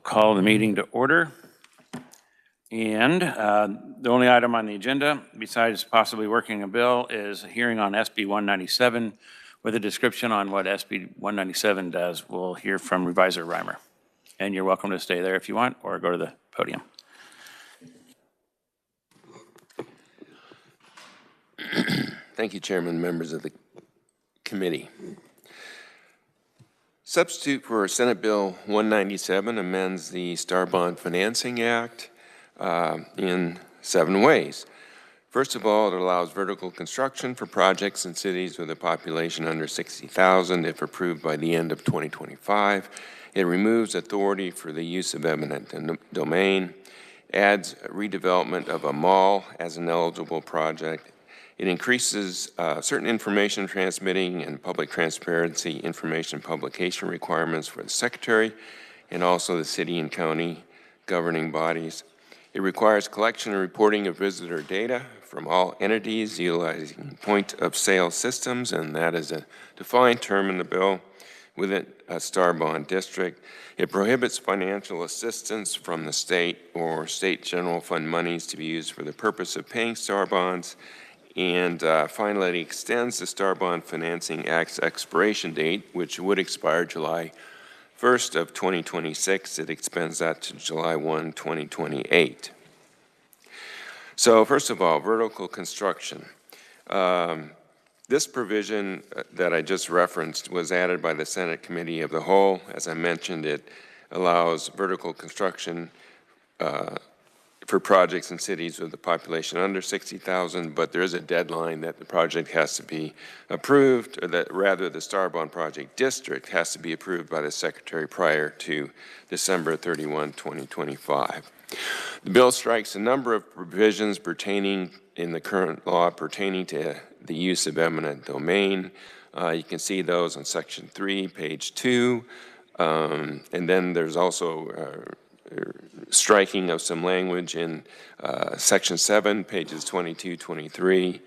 Call the meeting to order. And the only item on the agenda, besides possibly working a bill, is a hearing on SB 197 with a description on what SB 197 does. We'll hear from Revisor Reimer. And you're welcome to stay there if you want, or go to the podium. Thank you, Chairman, members of the committee. Substitute for Senate Bill 197 amends the Star Bond Financing Act in 7 ways. First of all, it allows vertical construction for projects in cities with a population under 60,000 if approved by the end of 2025. It removes authority for the use of eminent domain, adds redevelopment of a mall as an eligible project. It increases certain information transmitting and public transparency information publication requirements for the Secretary and also the city and county governing bodies. It requires collection and reporting of visitor data from all entities utilizing point-of-sale systems, and that is a defined term in the bill within a Star Bond district. It prohibits financial assistance from the state or state general fund monies to be used for the purpose of paying Star Bonds. And finally, it extends the Star Bond Financing Act's expiration date, which would expire July 1st of 2026. It extends that to July 1, 2028. So first of all, vertical construction. This provision that I just referenced was added by the Senate Committee of the Whole. As I mentioned, it allows vertical construction for projects in cities with a population under 60,000, but there is a deadline that the project has to be approved, or that rather the Star Bond Project District has to be approved by the Secretary prior to December 31, 2025. The bill strikes a number of provisions pertaining in the current law pertaining to the use of eminent domain. You can see those on Section 3, page 2, and then there's also striking of some language in Section 7, pages 22, 23,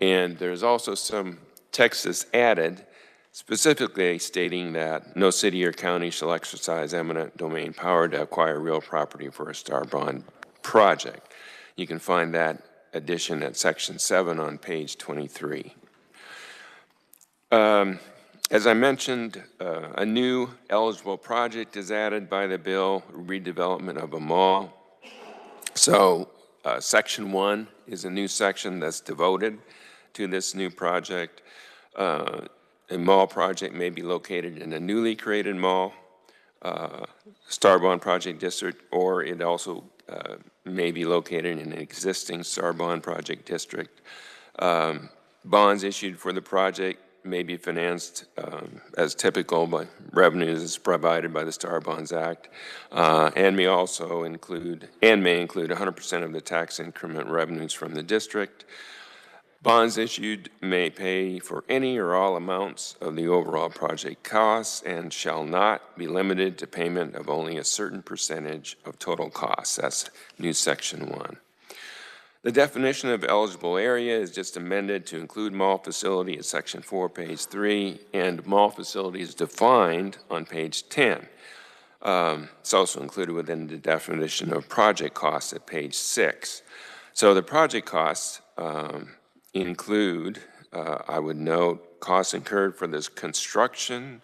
and there's also some text that's added specifically stating that no city or county shall exercise eminent domain power to acquire real property for a Star Bond project. You can find that addition at Section 7 on page 23. As I mentioned, a new eligible project is added by the bill, redevelopment of a mall. So Section 1 is a new section that's devoted to this new project. A mall project may be located in a newly created mall, Star Bond Project District, or it also may be located in an existing Star Bond Project District. Bonds issued for the project may be financed as typical by revenues provided by the Star Bonds Act, and may also include 100% of the tax increment revenues from the district. Bonds issued may pay for any or all amounts of the overall project costs and shall not be limited to payment of only a certain percentage of total costs. That's new Section 1. The definition of eligible area is just amended to include mall facility at Section 4, page 3, and mall facility is defined on page 10. It's also included within the definition of project costs at page 6. So the project costs include, I would note, costs incurred for this construction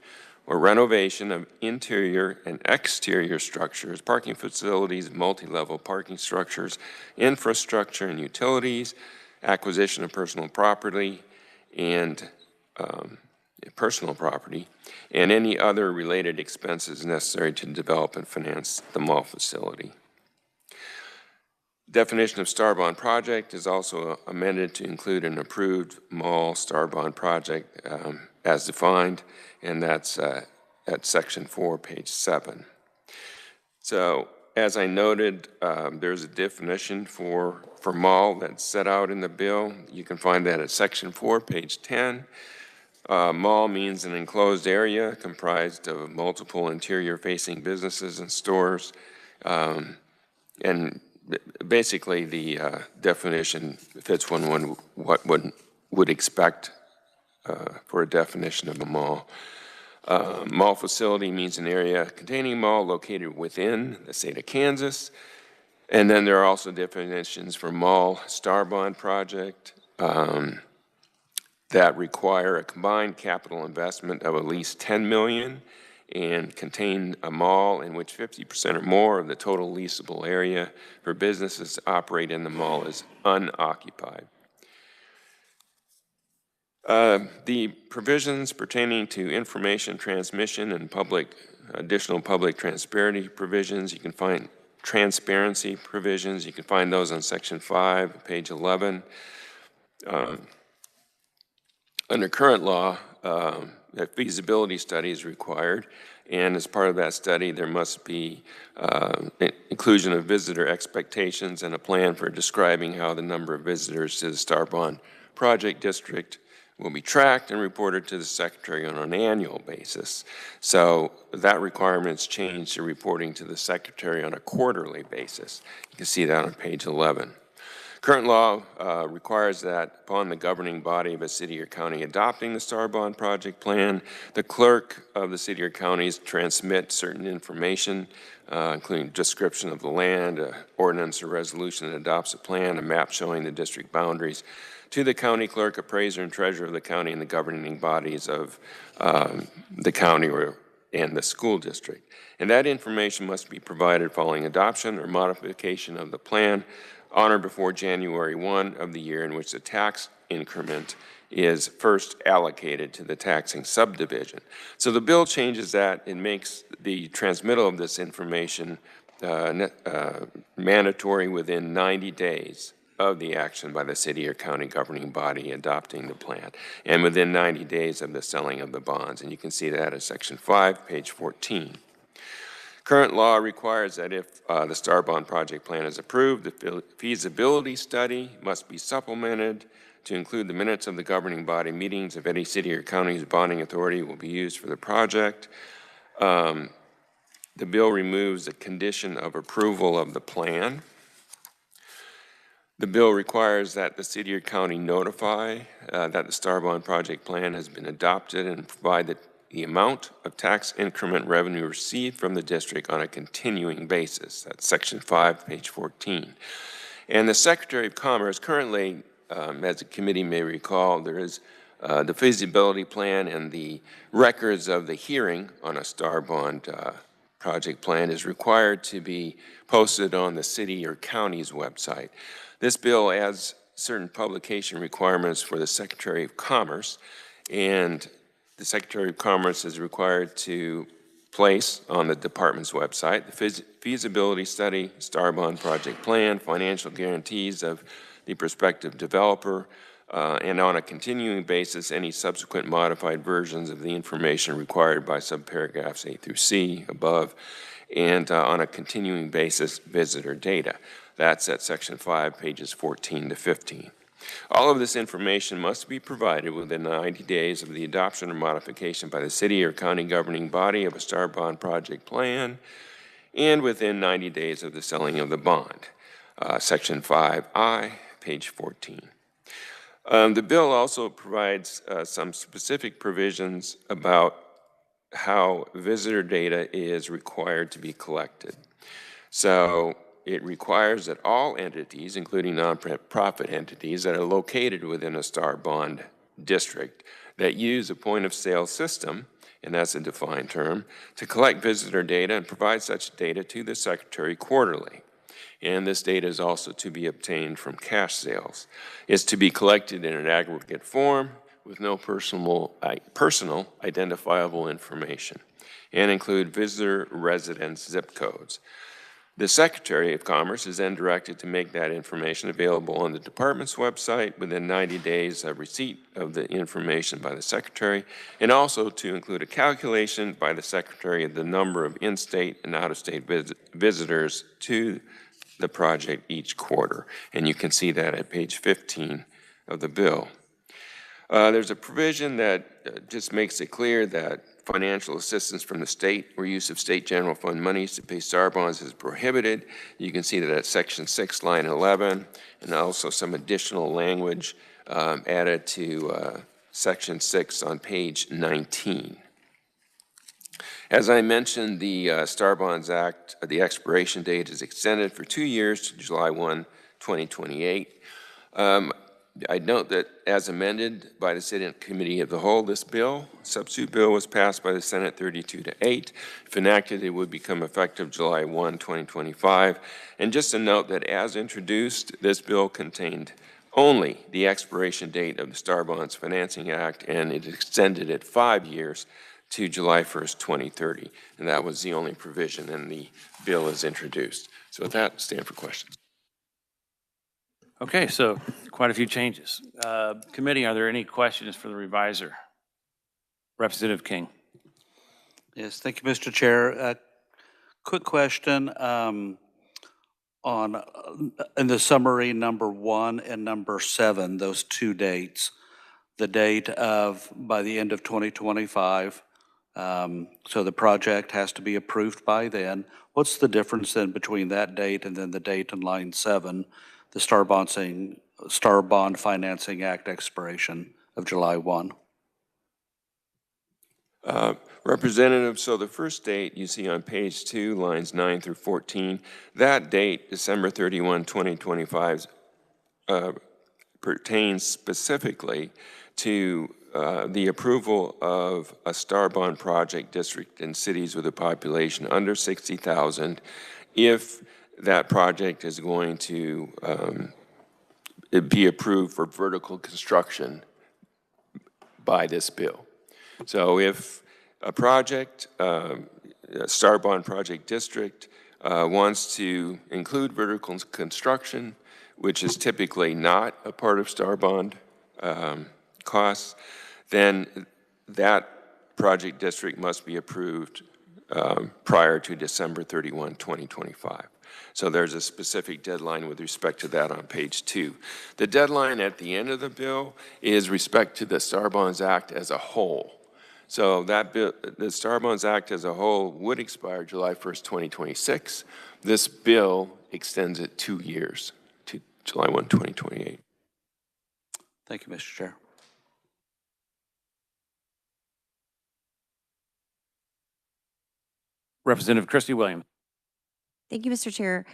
or renovation of interior and exterior structures, parking facilities, multi-level parking structures, infrastructure and utilities, acquisition of personal property, and any other related expenses necessary to develop and finance the mall facility. Definition of Star Bond project is also amended to include an approved mall Star Bond project as defined, and that's at Section 4, page 7. So, as I noted, there's a definition for mall that's set out in the bill. You can find that at Section 4, page 10. Mall means an enclosed area comprised of multiple interior-facing businesses and stores, and basically the definition fits what one would expect for a definition of a mall. Mall facility means an area containing a mall located within the state of Kansas. And then there are also definitions for mall star bond project that require a combined capital investment of at least $10 million and contain a mall in which 50% or more of the total leasable area for businesses to operate in the mall is unoccupied. The provisions pertaining to information transmission and additional public transparency provisions, you can find transparency provisions. You can find those on Section 5, page 11. Under current law, a feasibility study is required, and as part of that study, there must be inclusion of visitor expectations and a plan for describing how the number of visitors to the Star Bond Project District will be tracked and reported to the Secretary on an annual basis. So that requirement's changed to reporting to the Secretary on a quarterly basis. You can see that on page 11. Current law requires that upon the governing body of a city or county adopting the Star Bond Project Plan, the clerk of the city or counties transmit certain information, including description of the land, ordinance or resolution that adopts a plan, a map showing the district boundaries, to the county clerk, appraiser, and treasurer of the county and the governing bodies of the county and the school district. And that information must be provided following adoption or modification of the plan on or before January 1 of the year in which the tax increment is first allocated to the taxing subdivision. So the bill changes that. It makes the transmittal of this information mandatory within 90 days of the action by the city or county governing body adopting the plan, and within 90 days of the selling of the bonds. And you can see that in Section 5, page 14. Current law requires that if the Star Bond Project Plan is approved, the feasibility study must be supplemented to include the minutes of the governing body meetings of any city or county's bonding authority will be used for the project. The bill removes the condition of approval of the plan. The bill requires that the city or county notify that the Star Bond Project Plan has been adopted and provide the amount of tax increment revenue received from the district on a continuing basis. That's Section 5, page 14. And the Secretary of Commerce currently, as the committee may recall, there is the feasibility plan and the records of the hearing on a Star Bond project plan is required to be posted on the city or county's website. This bill adds certain publication requirements for the Secretary of Commerce, and the Secretary of Commerce is required to place on the department's website the feasibility study, Star Bond Project Plan, financial guarantees of the prospective developer, and on a continuing basis, any subsequent modified versions of the information required by subparagraphs A through C above, and on a continuing basis, visitor data. That's at Section 5, pages 14 to 15. All of this information must be provided within 90 days of the adoption or modification by the city or county governing body of a Star Bond Project Plan, and within 90 days of the selling of the bond. Section 5I, page 14. The bill also provides some specific provisions about how visitor data is required to be collected. So it requires that all entities, including nonprofit entities that are located within a Star Bond district that use a point-of-sale system, and that's a defined term, to collect visitor data and provide such data to the Secretary quarterly. And this data is also to be obtained from cash sales. It's to be collected in an aggregate form with no personal identifiable information, and include visitor residence zip codes. The Secretary of Commerce is then directed to make that information available on the department's website within 90 days of receipt of the information by the Secretary, and also to include a calculation by the Secretary of the number of in-state and out-of-state visitors to the project each quarter. And you can see that at page 15 of the bill. There's a provision that just makes it clear that financial assistance from the state or use of state general fund monies to pay Star Bonds is prohibited. You can see that at Section 6, line 11, and also some additional language added to Section 6 on page 19. As I mentioned, the Star Bonds Act, the expiration date is extended for 2 years to July 1, 2028. I note that as amended by the Senate Committee of the Whole, this bill, substitute bill, was passed by the Senate 32-8. If enacted, it would become effective July 1, 2025. And just a note that as introduced, this bill contained only the expiration date of the Star Bonds Financing Act, and it extended it 5 years to July 1st, 2030. And that was the only provision, and the bill is introduced. So with that, stand for questions. Okay, so quite a few changes. Committee, are there any questions for the reviser? Representative King. Yes, thank you, Mr. Chair. Quick question on in the summary number 1 and number 7, those 2 dates. The date of by the end of 2025, so the project has to be approved by then. What's the difference then between that date and then the date in line 7, the Star Bond Financing Act expiration of July 1? Representative, so the first date you see on page 2, lines 9 through 14, that date, December 31, 2025, pertains specifically to the approval of a Star Bond project district in cities with a population under 60,000 if that project is going to be approved for vertical construction by this bill. So if a project, a Star Bond project district, wants to include vertical construction, which is typically not a part of Star Bond costs, then that project district must be approved prior to December 31, 2025. So there's a specific deadline with respect to that on page 2. The deadline at the end of the bill is respect to the Star Bonds Act as a whole. So that bill, the Star Bonds Act as a whole would expire July 1st, 2026. This bill extends it 2 years to July 1, 2028. Thank you, Mr. Chair. Representative Christy Williams. Thank you, Mr. Chair.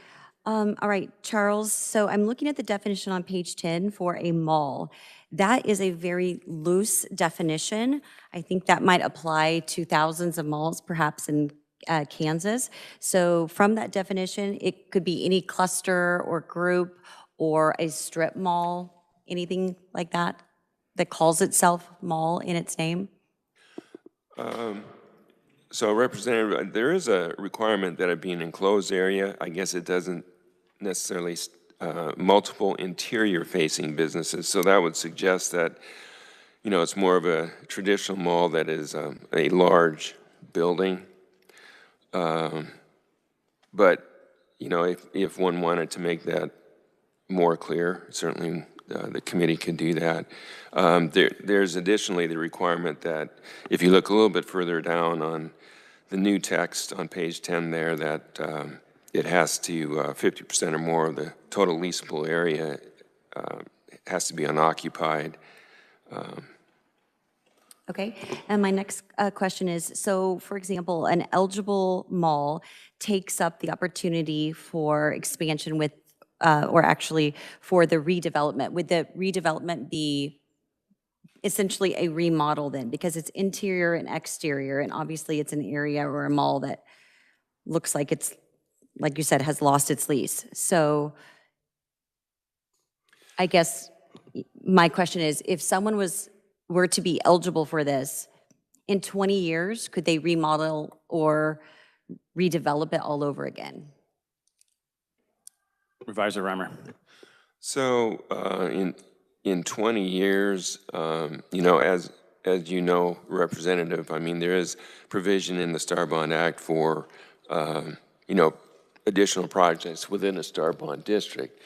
All right, Charles, so I'm looking at the definition on page 10 for a mall. That is a very loose definition. I think that might apply to thousands of malls, perhaps in Kansas. So from that definition, it could be any cluster or group or a strip mall, anything like that, that calls itself mall in its name? So, Representative, there is a requirement that it be an enclosed area. I guess it doesn't necessarily multiple interior-facing businesses. So that would suggest that, you know, it's more of a traditional mall that is a large building. But, you know, if one wanted to make that more clear, certainly the committee could do that. There's additionally the requirement that if you look a little bit further down on the new text on page 10 there, that it has to 50% or more of the total leasable area has to be unoccupied. Okay, and my next question is, so for example, an eligible mall takes up the opportunity for expansion with, or actually for the redevelopment. Would the redevelopment be essentially a remodel then? Because it's interior and exterior, and obviously it's an area or a mall that looks like it's, like you said, has lost its lease. So I guess my question is, if someone were to be eligible for this, in 20 years, could they remodel or redevelop it all over again? Revisor Reimer. So in 20 years, you know, as you know, Representative, I mean, there is provision in the Star Bond Act for, you know, additional projects within a Star Bond district.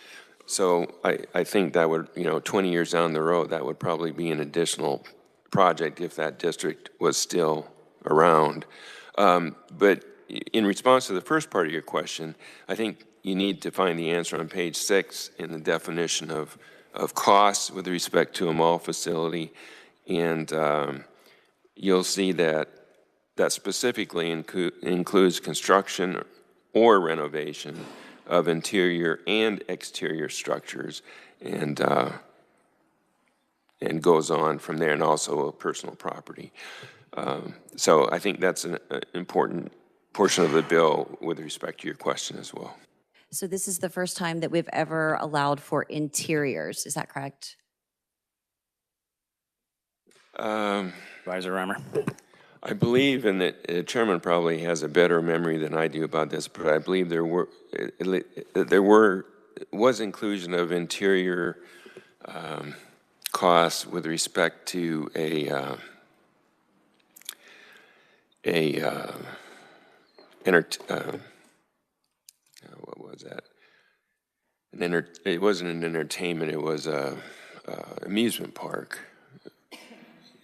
So I think that would, you know, 20 years down the road, that would probably be an additional project if that district was still around. But in response to the first part of your question, I think you need to find the answer on page 6 in the definition of costs with respect to a mall facility. And you'll see that that specifically includes construction or renovation of interior and exterior structures, and goes on from there, and also personal property. So I think that's an important portion of the bill with respect to your question as well. So this is the first time that we've ever allowed for interiors, is that correct? Supervisor Reimer. I believe, and the chairman probably has a better memory than I do about this, but I believe there was inclusion of interior costs with respect to what was that? It wasn't an entertainment, it was a amusement park,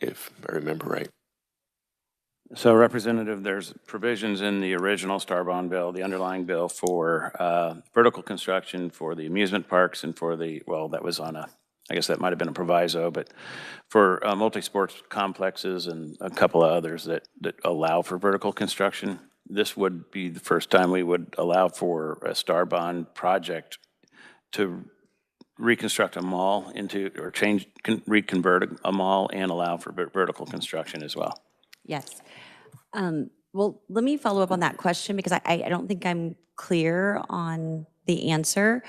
if I remember right. So Representative, there's provisions in the original Star Bond bill, the underlying bill, for vertical construction for the amusement parks and for the, well, that was on a, I guess that might have been a proviso, but for multi-sports complexes and a couple of others that allow for vertical construction. This would be the first time we would allow for a Star Bond project to reconstruct a mall into, or reconvert a mall and allow for vertical construction as well. Yes. Well, let me follow up on that question because I don't think I'm clear on the answer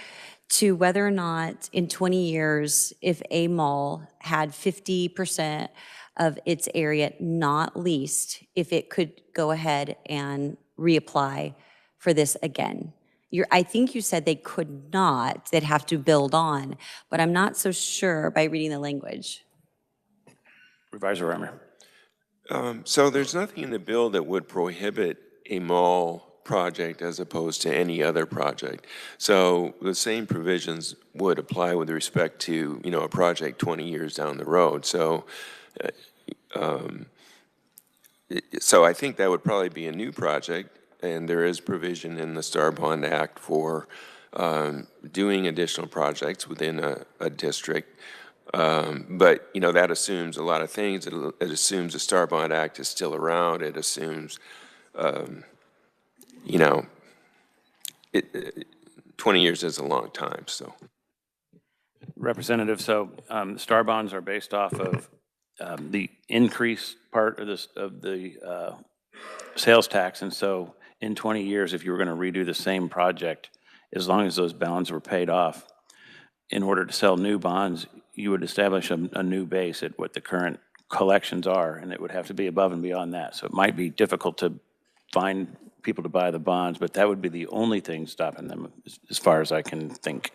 to whether or not in 20 years, if a mall had 50% of its area not leased, if it could go ahead and reapply for this again. I think you said they could not, they'd have to build on, but I'm not so sure by reading the language. Supervisor Reimer. So there's nothing in the bill that would prohibit a mall project as opposed to any other project. So the same provisions would apply with respect to, you know, a project 20 years down the road. So, so I think that would probably be a new project, and there is provision in the Star Bond Act for doing additional projects within a district. But, you know, that assumes a lot of things. It assumes the Star Bond Act is still around. It assumes, you know, 20 years is a long time, so. Representative, so Star Bonds are based off of the increase part of this, of the sales tax. And so in 20 years, if you were going to redo the same project, as long as those bonds were paid off, in order to sell new bonds, you would establish a new base at what the current collections are, and it would have to be above and beyond that. So it might be difficult to find people to buy the bonds, but that would be the only thing stopping them, as far as I can think.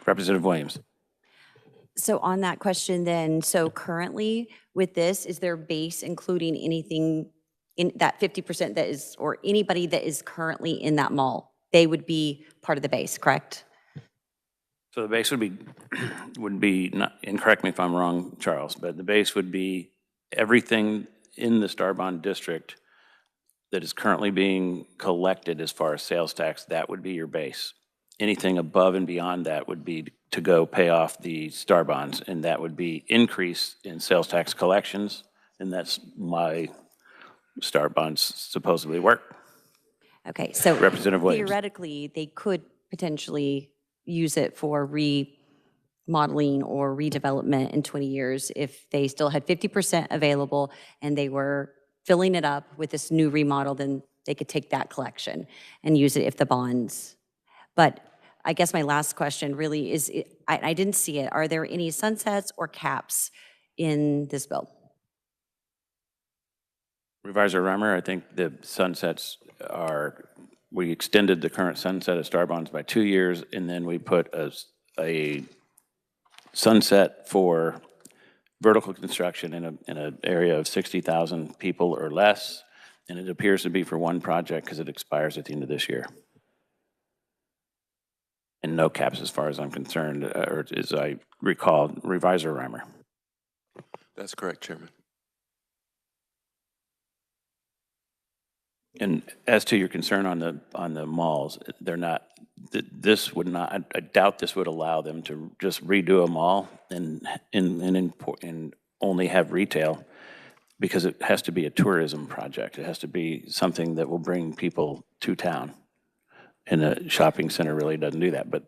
Representative Williams. So on that question then, so currently with this, is their base including anything in that 50% that is, or anybody that is currently in that mall? They would be part of the base, correct? So the base would be not, and correct me if I'm wrong, Charles, but the base would be everything in the Star Bond district that is currently being collected as far as sales tax. That would be your base. Anything above and beyond that would be to go pay off the Star Bonds, and that would be increase in sales tax collections, and that's why Star Bonds supposedly work. Okay, so Representative Williams. theoretically, they could potentially use it for remodeling or redevelopment in 20 years if they still had 50% available and they were filling it up with this new remodel, then they could take that collection and use it if the bonds. But I guess my last question really is, I didn't see it. Are there any sunsets or caps in this bill? Supervisor Reimer, I think the sunsets are, we extended the current sunset of Star Bonds by 2 years, and then we put a sunset for vertical construction in an area of 60,000 people or less, and it appears to be for one project because it expires at the end of this year. And no caps as far as I'm concerned, or as I recall, Revisor Reimer. That's correct, Chairman. And as to your concern on the malls, they're not, this would not, I doubt this would allow them to just redo a mall and only have retail. because it has to be a tourism project. It has to be something that will bring people to town. And a shopping center really doesn't do that, but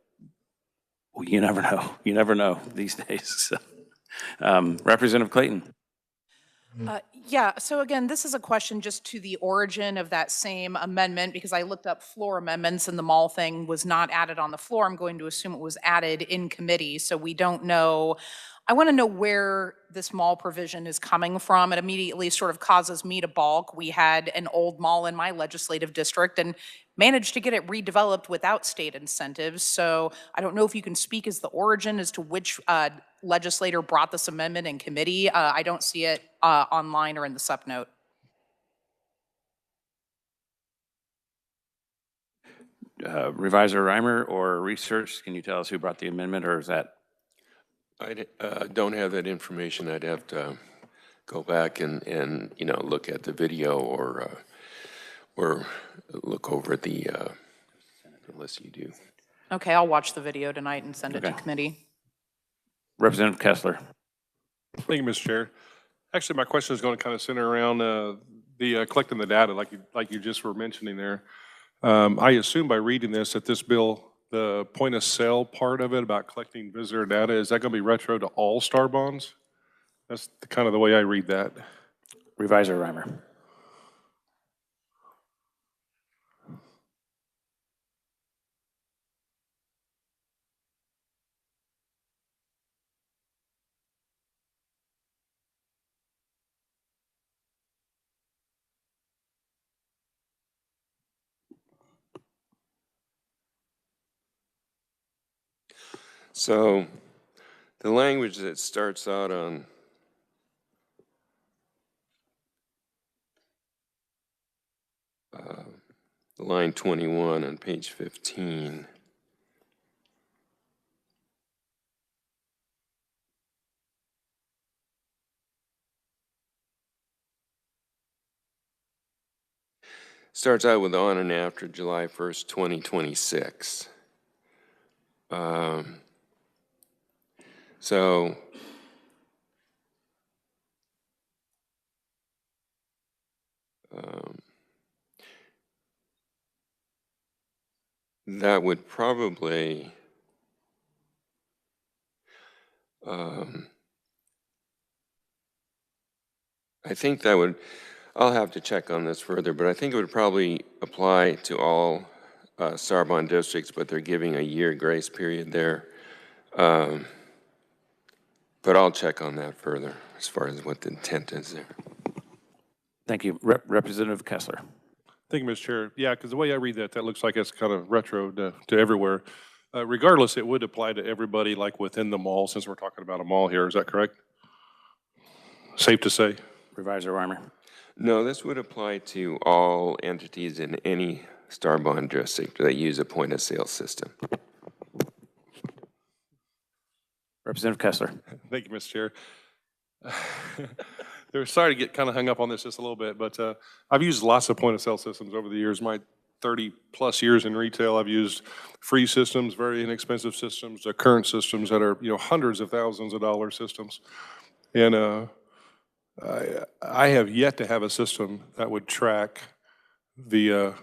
you never know. You never know these days. So, Representative Clayton. Yeah, so again, this is a question just to the origin of that same amendment, because I looked up floor amendments and the mall thing was not added on the floor. I'm going to assume it was added in committee, so we don't know. I want to know where this mall provision is coming from. It immediately sort of causes me to balk. We had an old mall in my legislative district and managed to get it redeveloped without state incentives. So I don't know if you can speak as the origin as to which legislator brought this amendment in committee. I don't see it online or in the sup note. Revisor Reimer or research, can you tell us who brought the amendment, or is that? I don't have that information. I'd have to go back and you know, look at the video or look over the, unless you do. Okay, I'll watch the video tonight and send it to committee. Representative Kessler. Thank you, Mr. Chair. Actually, my question is going to kind of center around the collecting the data, like you just were mentioning there. I assume by reading this that this bill, the point of sale part of it about collecting visitor data, is that going to be retro to all star bonds? That's kind of the way I read that. Revisor Reimer. So the language that starts out on line 21 on page 15. Starts out with on and after July 1st, 2026. So that would probably I think that would, I'll have to check on this further, but I think it would probably apply to all STAR bond districts, but they're giving a year grace period there. But I'll check on that further as far as what the intent is there. Thank you. Representative Kessler. Thank you, Mr. Chair. Yeah, because the way I read that, that looks like it's kind of retro to everywhere. Regardless, it would apply to everybody like within the mall, since we're talking about a mall here. Is that correct? Safe to say? Revisor Reimer. No, this would apply to all entities in any STAR bond district that use a point of sale system. Representative Kessler. Thank you, Mr. Chair. They're sorry to get kind of hung up on this just a little bit, but I've used lots of point of sale systems over the years. My 30 plus years in retail, I've used free systems, very inexpensive systems, current systems that are, you know, hundreds of thousands of dollar systems. And I have yet to have a system that would track the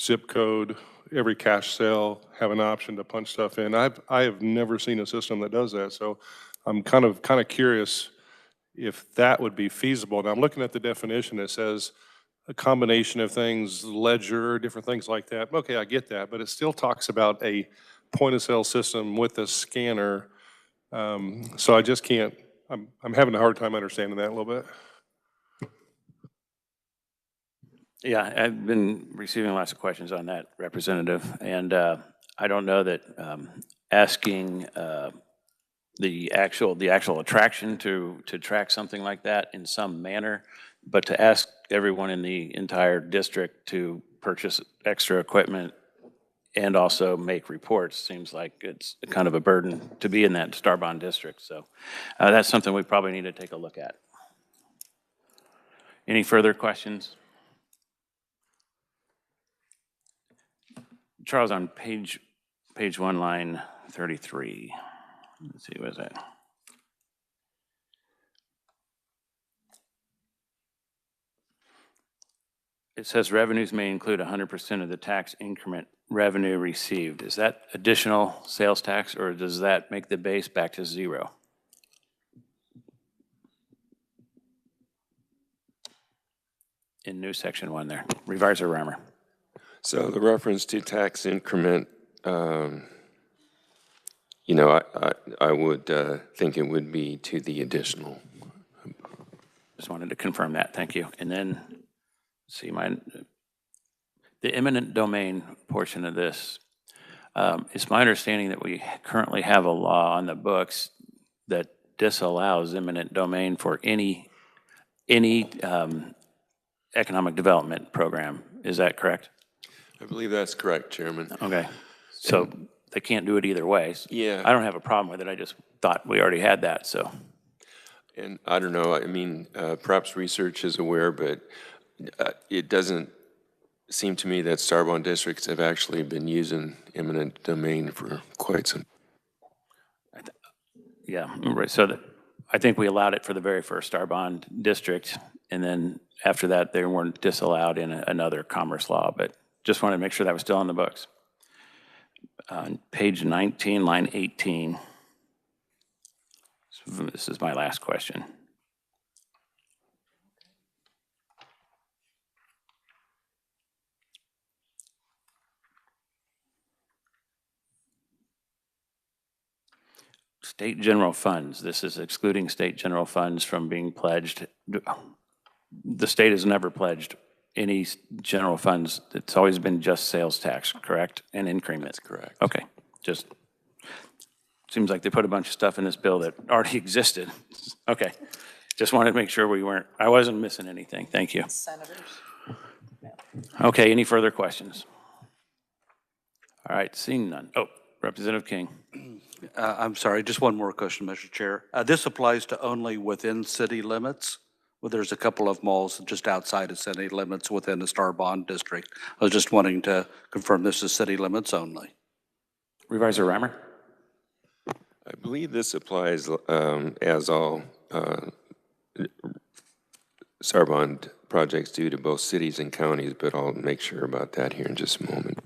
zip code, every cash sale, have an option to punch stuff in. I have never seen a system that does that. So I'm kind of curious if that would be feasible. And I'm looking at the definition. It says a combination of things, ledger, different things like that. Okay, I get that, but it still talks about a point of sale system with a scanner. So I just can't, I'm having a hard time understanding that a little bit. Yeah, I've been receiving lots of questions on that, Representative, and I don't know that asking the actual attraction to track something like that in some manner, but to ask everyone in the entire district to purchase extra equipment and also make reports seems like it's kind of a burden to be in that STAR bond district. So that's something we probably need to take a look at. Any further questions? Charles, on page 1, line 33. Let's see, what is that? it says revenues may include 100% of the tax increment revenue received. Is that additional sales tax, or does that make the base back to zero? In new section 1 there, Revisor Reimer. So the reference to tax increment, you know, I would think it would be to the additional. Just wanted to confirm that, thank you. And then, see, the eminent domain portion of this, it's my understanding that we currently have a law on the books that disallows eminent domain for any economic development program. Is that correct? I believe that's correct, Chairman. Okay, so they can't do it either way. Yeah. I don't have a problem with it, I just thought we already had that, so. And I don't know, I mean, perhaps research is aware, but it doesn't seem to me that Starbond districts have actually been using eminent domain for quite some. Yeah, right, so I think we allowed it for the very first Starbond district, and then after that, they weren't disallowed in another commerce law, but just wanted to make sure that was still on the books. Page 19, line 18. This is my last question. State general funds, this is excluding state general funds from being pledged. The state has never pledged any general funds. It's always been just sales tax, correct? And increment. That's correct. Okay, just seems like they put a bunch of stuff in this bill that already existed. Okay, just wanted to make sure I wasn't missing anything. Thank you. Senators. Okay, any further questions? All right, seeing none. Oh, Representative King. I'm sorry, just one more question, Mr. Chair. This applies to only within city limits? Well, there's a couple of malls just outside of city limits within the Starbond district. I was just wanting to confirm this is city limits only. Revisor Reimer? I believe this applies as all Starbond projects do to both cities and counties, but I'll make sure about that here in just a moment.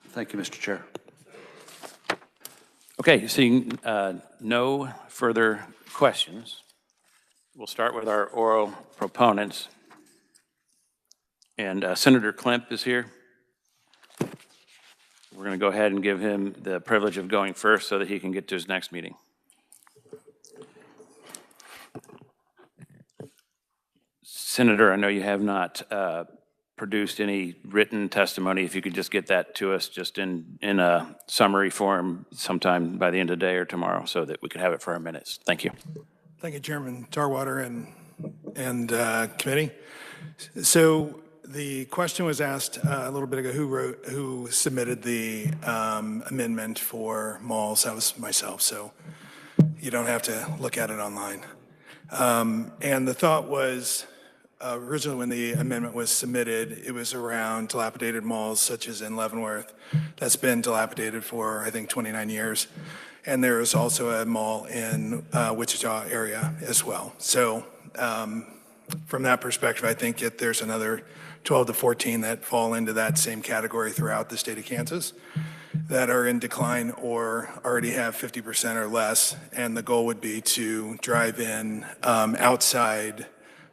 Thank you, Mr. Chair. Okay, seeing no further questions, we'll start with our oral proponents. And Senator Klemp is here. We're going to go ahead and give him the privilege of going first so that he can get to his next meeting. Senator, I know you have not produced any written testimony. If you could just get that to us just in a summary form sometime by the end of the day or tomorrow so that we can have it for our minutes. Thank you. Thank you, Chairman Tarwater and committee. So the question was asked a little bit ago, who submitted the amendment for malls? That was myself, so you don't have to look at it online. And the thought was, originally when the amendment was submitted, it was around dilapidated malls such as in Leavenworth. That's been dilapidated for, I think, 29 years. And there is also a mall in Wichita area as well. So from that perspective, I think there's another 12 to 14 that fall into that same category throughout the state of Kansas that are in decline or already have 50% or less. And the goal would be to drive in outside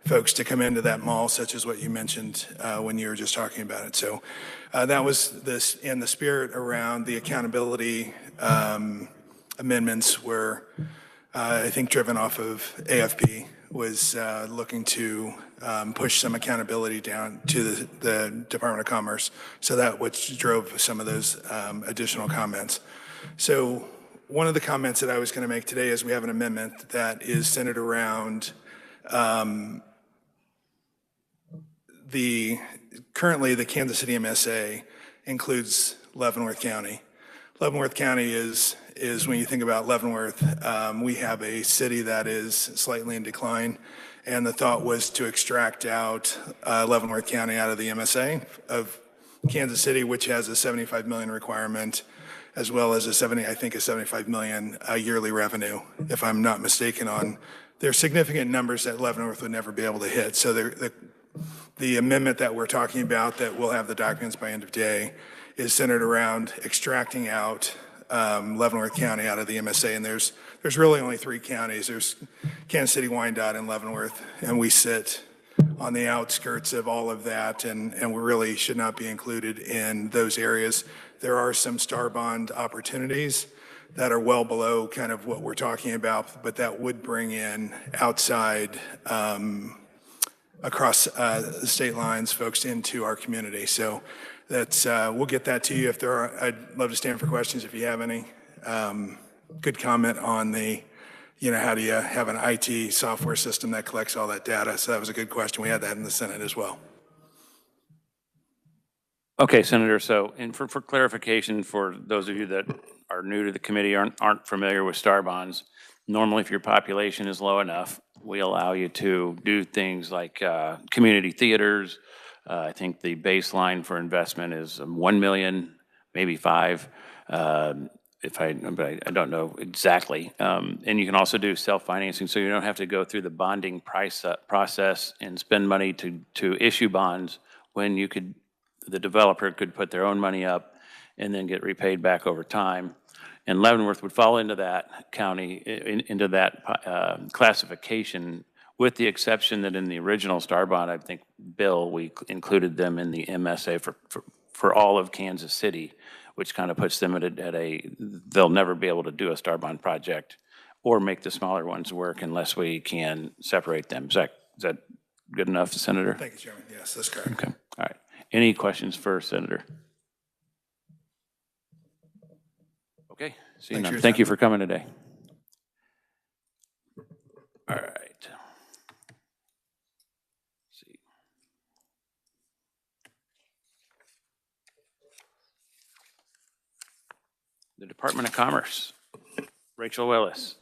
folks to come into that mall, such as what you mentioned when you were just talking about it. So that was this in the spirit around the accountability amendments were, I think, driven off of AFP, was looking to push some accountability down to the Department of Commerce. So that which drove some of those additional comments. So one of the comments that I was going to make today is we have an amendment that is centered around currently the Kansas City MSA includes Leavenworth County. Leavenworth County is when you think about Leavenworth, we have a city that is slightly in decline, and the thought was to extract out Leavenworth County out of the MSA of Kansas City, which has a 75 million requirement, as well as a 75 million yearly revenue, if I'm not mistaken on. There are significant numbers that Leavenworth would never be able to hit. So the The amendment that we're talking about, that we'll have the documents by end of day, is centered around extracting out Leavenworth County out of the MSA, and there's really only 3 counties. There's Kansas City, Wyandotte, and Leavenworth, and we sit on the outskirts of all of that, and we really should not be included in those areas. There are some star bond opportunities that are well below kind of what we're talking about, but that would bring in outside across the state lines folks into our community. So that's we'll get that to you if there are. I'd love to stand for questions if you have any. Good comment on the, how do you have an IT software system that collects all that data? So that was a good question. We had that in the Senate as well. Okay, Senator, so and for clarification, for those of you that are new to the committee, aren't familiar with star bonds, normally if your population is low enough, we allow you to do things like community theaters. I think the baseline for investment is 1 million, maybe 5, but I don't know exactly. And you can also do self-financing, so you don't have to go through the bonding process and spend money to issue bonds when the developer could put their own money up and then get repaid back over time. And Leavenworth would fall into that county, into that classification, with the exception that in the original star bond, I think, bill, we included them in the MSA for all of Kansas City, which kind of puts them they'll never be able to do a star bond project or make the smaller ones work unless we can separate them. Is that good enough, Senator? Thank you, Chairman. Yes, that's correct. Okay, all right. Any questions for Senator? Okay, seeing none. Thank you for coming today. All right. Let's see. The Department of Commerce, Rachel Willis.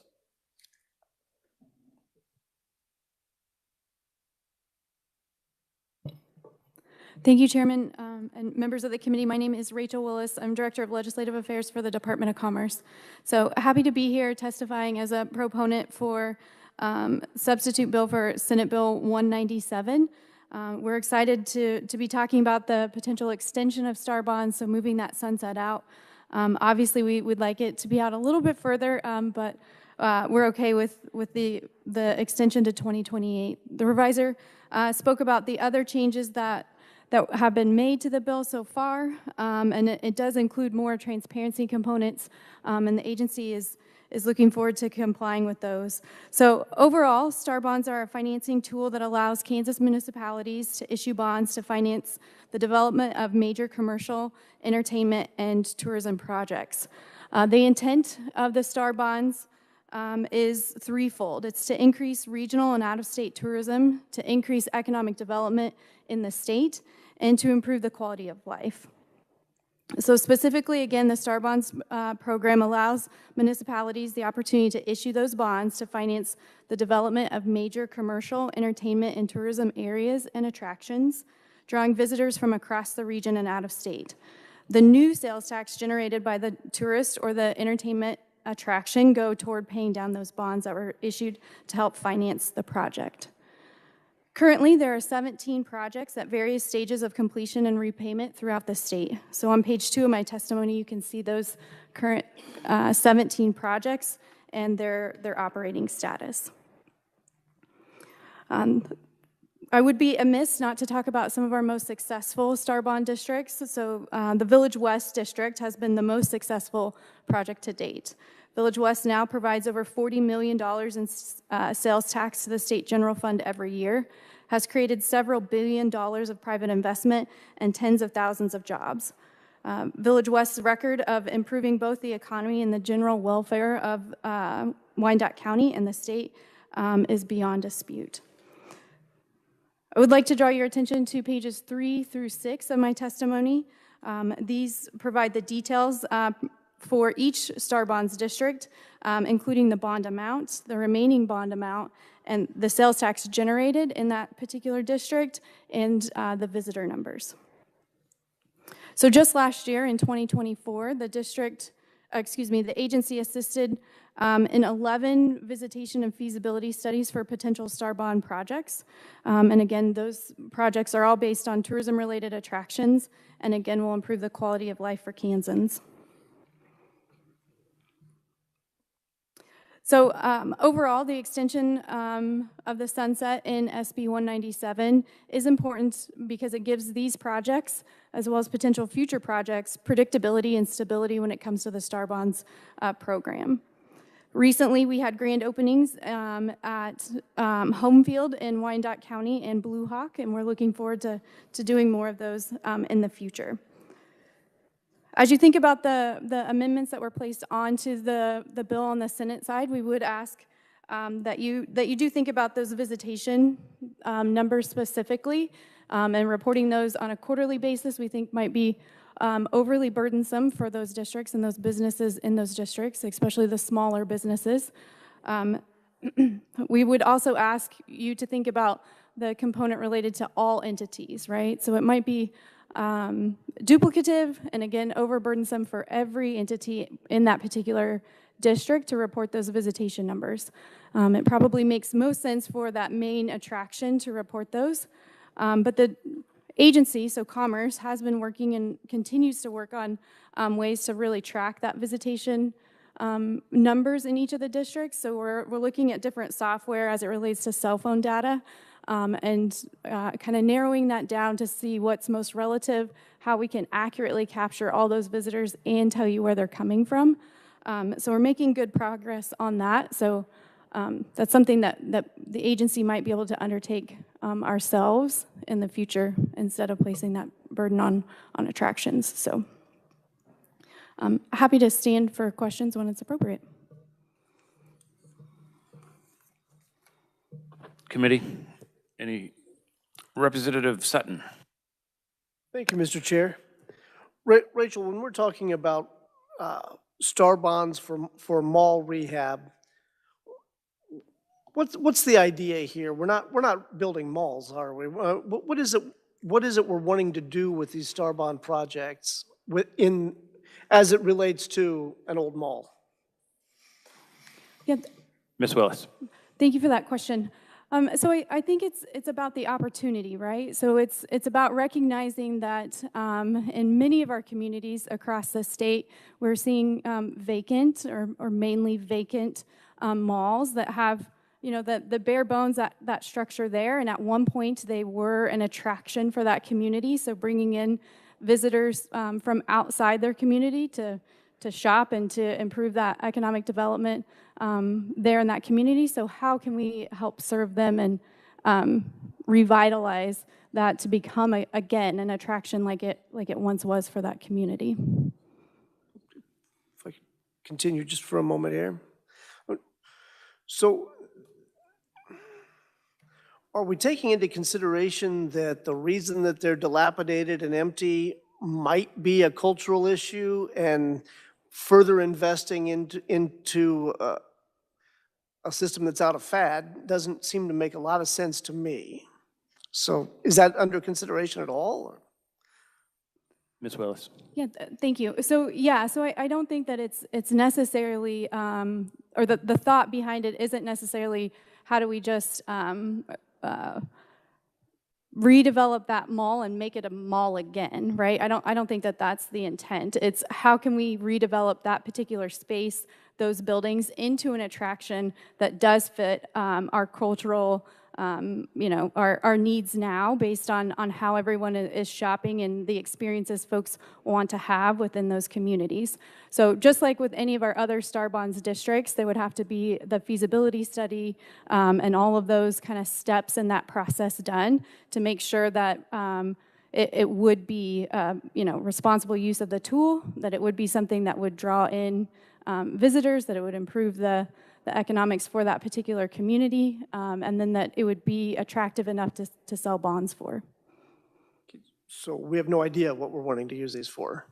Thank you, Chairman, and members of the committee. My name is Rachel Willis. I'm Director of Legislative Affairs for the Department of Commerce. So happy to be here testifying as a proponent for substitute bill for Senate Bill 197. We're excited to be talking about the potential extension of star bonds, so moving that sunset out. Obviously, we would like it to be out a little bit further, but we're okay with the extension to 2028. The reviser spoke about the other changes that have been made to the bill so far, and it does include more transparency components, and the agency is looking forward to complying with those. So overall, star bonds are a financing tool that allows Kansas municipalities to issue bonds to finance the development of major commercial, entertainment, and tourism projects. The intent of the star bonds is threefold. It's to increase regional and out-of-state tourism, to increase economic development in the state, and to improve the quality of life. So specifically, again, the Star Bonds program allows municipalities the opportunity to issue those bonds to finance the development of major commercial, entertainment, and tourism areas and attractions, drawing visitors from across the region and out of state. The new sales tax generated by the tourist or the entertainment attraction go toward paying down those bonds that were issued to help finance the project. Currently, there are 17 projects at various stages of completion and repayment throughout the state. So on page 2 of my testimony, you can see those current 17 projects and their operating status. I would be amiss not to talk about some of our most successful star bond districts. So the Village West district has been the most successful project to date. Village West now provides over $40 million in sales tax to the state general fund every year, has created several $1 billion of private investment and tens of thousands of jobs. Village West's record of improving both the economy and the general welfare of Wyandotte County and the state is beyond dispute. I would like to draw your attention to pages 3 through 6 of my testimony. These provide the details for each Star Bonds district, including the bond amount, the remaining bond amount, and the sales tax generated in that particular district, and the visitor numbers. So just last year, in 2024, the district the agency assisted in 11 visitation and feasibility studies for potential star bond projects. And again, those projects are all based on tourism-related attractions, and again, will improve the quality of life for Kansans. So overall, the extension of the sunset in SB 197 is important because it gives these projects, as well as potential future projects, predictability and stability when it comes to the Star Bonds program. Recently, we had grand openings at Homefield in Wyandotte County and Blue Hawk, and we're looking forward to doing more of those in the future. As you think about the amendments that were placed onto the bill on the Senate side, we would ask that you do think about those visitation numbers specifically, and reporting those on a quarterly basis we think might be overly burdensome for those districts and those businesses in those districts, especially the smaller businesses. We would also ask you to think about the component related to all entities, right? So it might be duplicative and again overburdensome for every entity in that particular district to report those visitation numbers. It probably makes most sense for that main attraction to report those, but the agency, so Commerce, has been working and continues to work on ways to really track that visitation numbers in each of the districts. So we're looking at different software as it relates to cell phone data, and kind of narrowing that down to see what's most relative, how we can accurately capture all those visitors and tell you where they're coming from. So we're making good progress on that. So that's something that the agency might be able to undertake ourselves in the future instead of placing that burden on attractions. So I'm happy to stand for questions when it's appropriate. Committee, any Representative Sutton? Thank you, Mr. Chair. Rachel, when we're talking about star bonds for mall rehab, what's the idea here? We're not building malls, are we? What is it we're wanting to do with these star bond projects as it relates to an old mall? Yeah. Ms. Willis. Thank you for that question. So I think it's about the opportunity, right? So it's about recognizing that in many of our communities across the state, we're seeing vacant or mainly vacant malls that have, you know, the bare bones, that structure there. And at one point, they were an attraction for that community. So bringing in visitors from outside their community to shop and to improve that economic development there in that community. So how can we help serve them and revitalize that to become again an attraction like it once was for that community? If I could continue just for a moment here. So are we taking into consideration that the reason that they're dilapidated and empty might be a cultural issue, and further investing into a system that's out of fad doesn't seem to make a lot of sense to me? So is that under consideration at all? Or? Ms. Willis. Yeah, thank you. So yeah, so I don't think that it's necessarily, or the thought behind it isn't necessarily how do we just redevelop that mall and make it a mall again, right? I don't think that that's the intent. It's how can we redevelop that particular space, those buildings, into an attraction that does fit our cultural, you know, our needs now based on how everyone is shopping and the experiences folks want to have within those communities. So just like with any of our other Star Bonds districts, there would have to be the feasibility study and all of those kind of steps in that process done to make sure that it would be, you know, responsible use of the tool, that it would be something that would draw in visitors, that it would improve the economics for that particular community, and then that it would be attractive enough to sell bonds for. So we have no idea what we're wanting to use these for.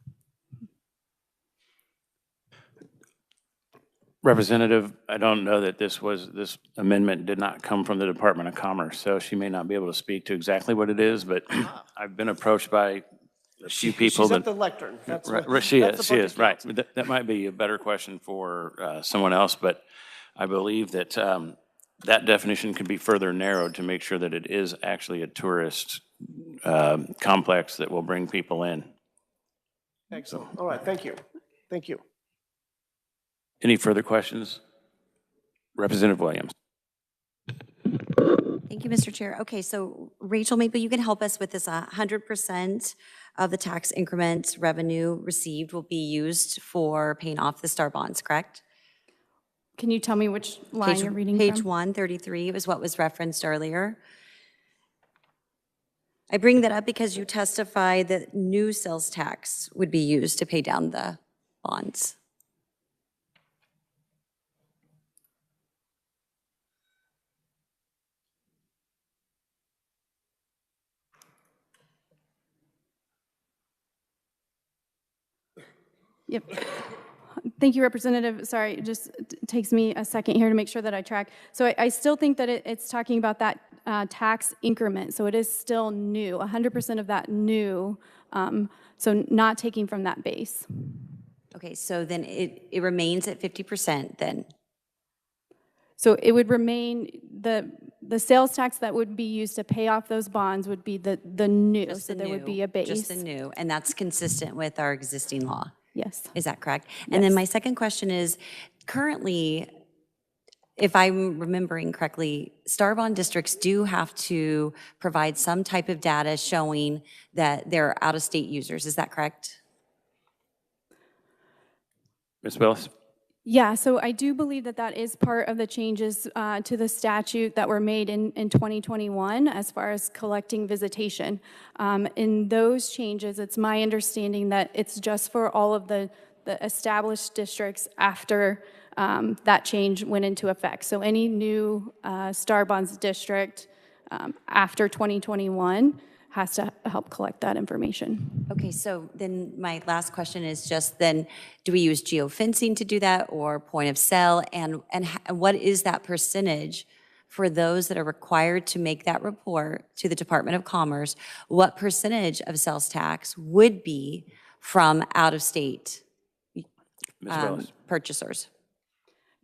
Representative, I don't know that this amendment did not come from the Department of Commerce, so she may not be able to speak to exactly what it is, but I've been approached by a few people She's that. at the lectern. That's Right, what- she that's the is, she public is, right. counsel. That might be a better question for someone else, but I believe that that definition could be further narrowed to make sure that it is actually a tourist complex that will bring people in. Excellent. All right, thank you. Thank you. Any further questions? Representative Williams. Thank you, Mr. Chair. Okay, so Rachel, maybe you can help us with this. 100% of the tax increment revenue received will be used for paying off the STAR bonds, correct? Can you tell me which line you're reading Page from? 133 was what was referenced earlier. I bring that up because you testified that new sales tax would be used to pay down the bonds. Yep. Thank you, Representative. Sorry, it just takes me a second here to make sure that I track. So I still think that it's talking about that tax increment. So it is still new, 100% of that new, so not taking from that base. Okay, so then it remains at 50% then? So it would remain, the sales tax that would be used to pay off those bonds would be the new, Just so the there would new, be a base. Just the new, and that's consistent with our existing law? Yes. Is that correct? And then Yes. my second question is, currently, if I'm remembering correctly, STAR bond districts do have to provide some type of data showing that they're out-of-state users. Is that correct? Ms. Willis? Yeah, so I do believe that that is part of the changes to the statute that were made in 2021 as far as collecting visitation. In those changes, it's my understanding that it's just for all of the established districts after that change went into effect. So any new STAR bonds district after 2021 has to help collect that information. Okay, so then my last question is just then, do we use geofencing to do that or point of sale? And what is that percentage for those that are required to make that report to the Department of Commerce? What percentage of sales tax would be from out-of-state Ms. Willis? purchasers?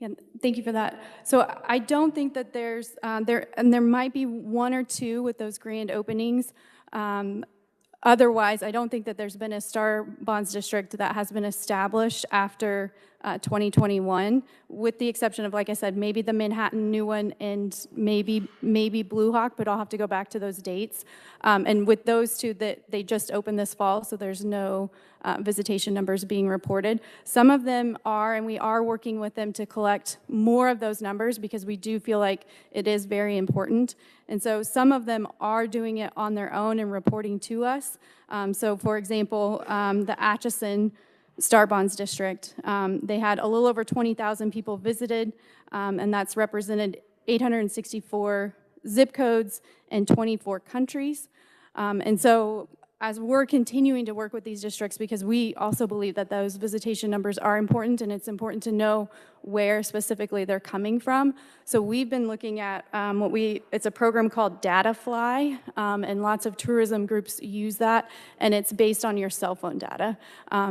Yeah, thank you for that. So I don't think that there's, there might be one or two with those grand openings. Otherwise, I don't think that there's been a STAR bonds district that has been established after 2021, with the exception of, like I said, maybe the Manhattan new one and maybe Blue Hawk, but I'll have to go back to those dates. And with those two, that they just opened this fall, so there's no visitation numbers being reported. Some of them are, and we are working with them to collect more of those numbers because we do feel like it is very important. And so some of them are doing it on their own and reporting to us. So for example, the Atchison STAR bonds district, they had a little over 20,000 people visited, and that's represented 864 zip codes in 24 countries. And so as we're continuing to work with these districts, because we also believe that those visitation numbers are important, and it's important to know where specifically they're coming from. So we've been looking at it's a program called DataFly, and lots of tourism groups use that, and it's based on your cell phone data.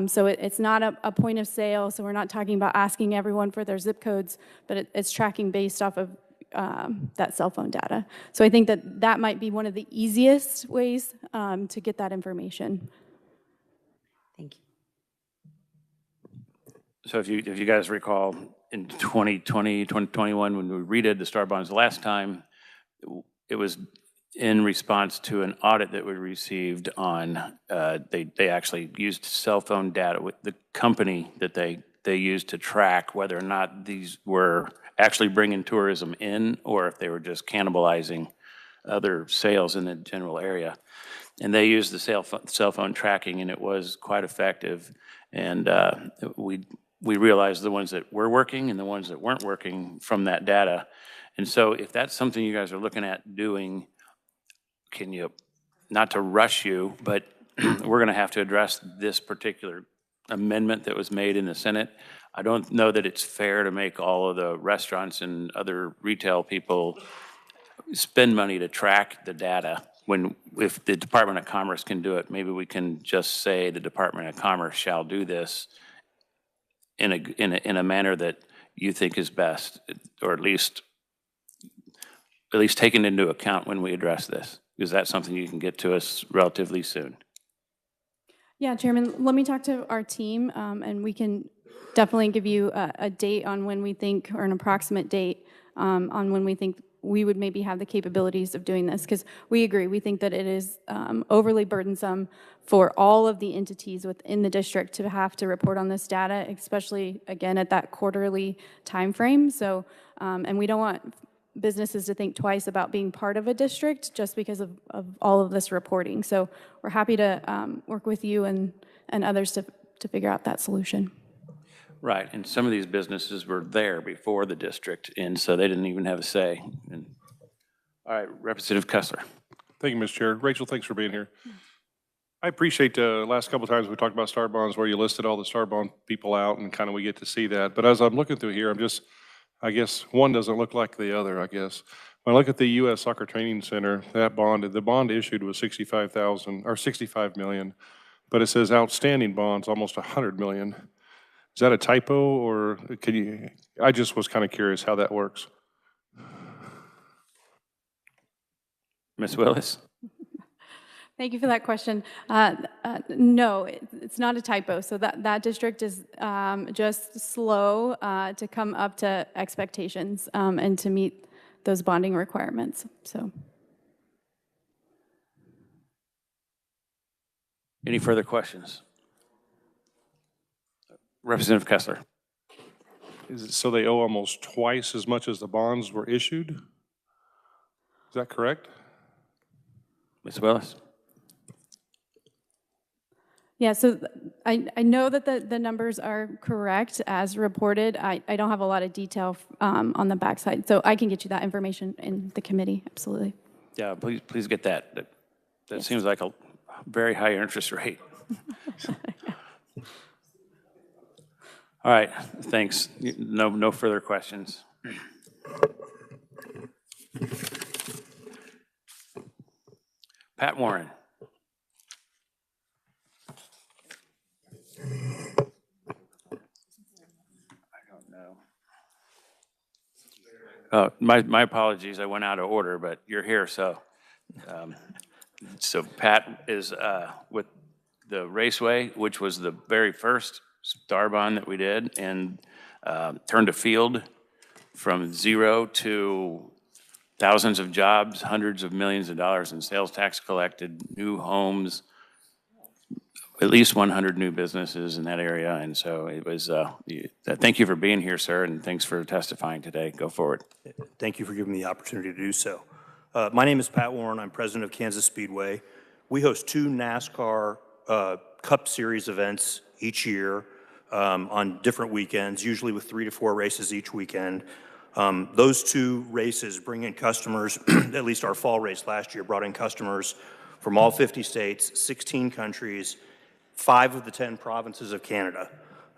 So it's not a point of sale, so we're not talking about asking everyone for their zip codes, but it's tracking based off of that cell phone data. So I think that that might be one of the easiest ways to get that information. Thank you. So if you guys recall, in 2020, 2021, when we redid the STAR bonds the last time, it was in response to an audit that we received on, they actually used cell phone data with the company that they used to track whether or not these were actually bringing tourism in or if they were just cannibalizing other sales in the general area. And they used the cell phone tracking, and it was quite effective. And we realized the ones that were working and the ones that weren't working from that data. And so if that's something you guys are looking at doing, can you, not to rush you, but we're gonna have to address this particular amendment that was made in the Senate. I don't know that it's fair to make all of the restaurants and other retail people spend money to track the data if the Department of Commerce can do it, maybe we can just say the Department of Commerce shall do this in a manner that you think is best, or at least taken into account when we address this. Is that something you can get to us relatively soon? Yeah, Chairman, let me talk to our team, and we can definitely give you a date on when we think, or an approximate date on when we think we would maybe have the capabilities of doing this, because we agree. We think that it is overly burdensome for all of the entities within the district to have to report on this data, especially, again, at that quarterly time frame. So, and we don't want businesses to think twice about being part of a district just because of all of this reporting. So we're happy to work with you and others to figure out that solution. Right, and some of these businesses were there before the district, and so they didn't even have a say. All right, Representative Kessler. Thank you, Mr. Chair. Rachel, thanks for being here. I appreciate the last couple of times we talked about star bonds where you listed all the star bond people out and kind of we get to see that. But as I'm looking through here, I guess one doesn't look like the other, I guess. When I look at the U.S. Soccer Training Center, the bond issued was $65 million, but it says outstanding bonds almost $100 million. Is that a typo, or I just was kind of curious how that works. Ms. Willis? Thank you for that question. No, it's not a typo. So that district is just slow to come up to expectations and to meet those bonding requirements. So, Any further questions? Representative Kessler. So they owe almost twice as much as the bonds were issued? Is that correct? Ms. Willis? yeah, so I know that the numbers are correct as reported. I don't have a lot of detail on the backside, so I can get you that information in the committee, absolutely. Yeah, please get that. That yes. Seems like a very high interest rate. All right, thanks. No further questions. Pat Warren. My apologies, I went out of order, but you're here, so. So Pat is with the Raceway, which was the very first star bond that we did, and turned a field from zero to thousands of jobs, hundreds of millions of dollars in sales tax collected, new homes, at least 100 new businesses in that area. And so it was, thank you for being here, sir, and thanks for testifying today. Go forward. Thank you for giving me the opportunity to do so. My name is Pat Warren. I'm president of Kansas Speedway. We host 2 NASCAR Cup Series events each year on different weekends, usually with 3 to 4 races each weekend. Those 2 races bring in customers, at least our fall race last year brought in customers from all 50 states, 16 countries, 5 of the 10 provinces of Canada.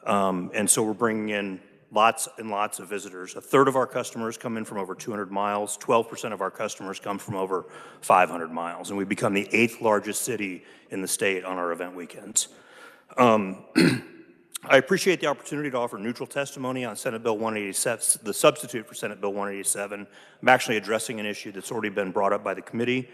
And so we're bringing in lots and lots of visitors. A third of our customers come in from over 200 miles. 12% of our customers come from over 500 miles. And we become the 8th largest city in the state on our event weekends. I appreciate the opportunity to offer neutral testimony on Senate Bill 187, the substitute for Senate Bill 187. I'm actually addressing an issue that's already been brought up by the committee.